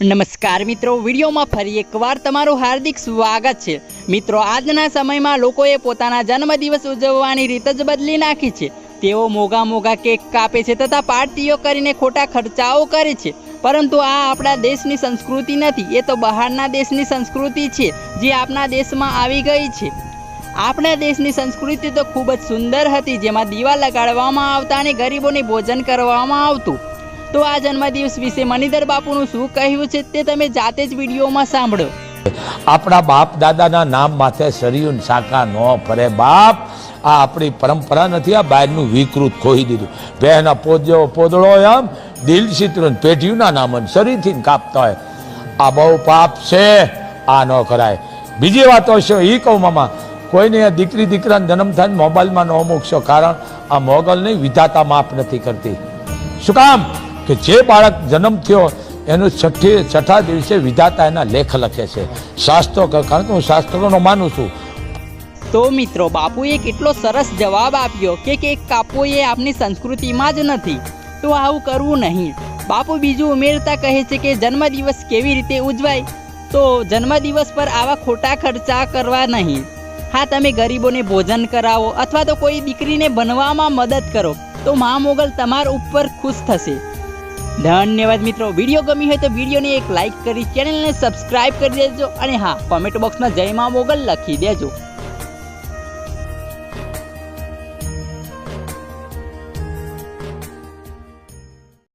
નમસ્કાર મિત્રો, વિડીયોમાં ફરી એકવાર તમારું હાર્દિક સ્વાગત છે। મિત્રો, આજના સમયમાં લોકોએ પોતાના જન્મદિવસ ઉજવવાની રીત જ બદલી નાખી છે। તેઓ મોંઘા કેક કાપે છે તથા પાર્ટીઓ કરીને ખોટા ખર્ચાઓ કરે છે, પરંતુ આ આપણા દેશની સંસ્કૃતિ નથી, એ તો બહારના દેશની સંસ્કૃતિ છે જે આપણા દેશમાં આવી ગઈ છે। આપણા દેશની સંસ્કૃતિ તો ખૂબ જ સુંદર હતી, જેમાં દીવા લગાડવામાં આવતા અને ગરીબોને ભોજન કરવામાં આવતું। તો આ જન્મદિવસ વિશે મણિધર બાપુનું શું કહ્યું છે તે તમે જાતે જ વિડીયોમાં સાંભળો। આપણા બાપ દાદાના નામ માથે સરિયું શાખા ન ફરે બાપ, આ આપણી પરંપરા નથી, આ બહારનું વિકૃત ખોઈ દીધું। બહેના પોદળો આમ દિલ ચિત્રું પેઢીઓના નામ શરીરથી કાપતા હોય, આ બહુ પાપ છે, આ ન કરાય। બીજી વાતો છે એ કહું મામા, કોઈને દીકરી દીકરાનો જન્મ થાય મોબાઈલમાં ન મૂકશો, કારણ આ મોગલ નહીં વિધાતા માફ નથી કરતી। શું કામ કે જે બાળક જન્મ થયો એનું છઠ્ઠા દિવસે વિધાતા એના લેખ લખે છે, શાસ્ત્રો, કારણ કે હું શાસ્ત્રોનો માનું છું। તો મિત્રો, બાપુએ કેટલો સરસ જવાબ આપ્યો કે કેક કાપવો એ આપની સંસ્કૃતિમાં જ નથી, તો આવું કરવું નહીં। બાપુ બીજું ઉમેરતા કહે છે કે જન્મદિવસ કેવી રીતે ઉજવાય, તો જન્મદિવસ પર આવા ખોટા ખર્ચા કરવા નહીં। હા, તમે ગરીબોને ભોજન કરાવો અથવા તો કોઈ દીકરીને બનવામાં મદદ કરો, તો મા મોગલ તમારા ઉપર ખુશ થશે। ધન્યવાદ મિત્રો, વિડીયો ગમી હોય તો વિડીયોને એક લાઈક કરી ચેનલને સબસ્ક્રાઇબ કરી દેજો, અને હા, કોમેન્ટ બોક્સમાં જય મા મોગલ લખી દેજો।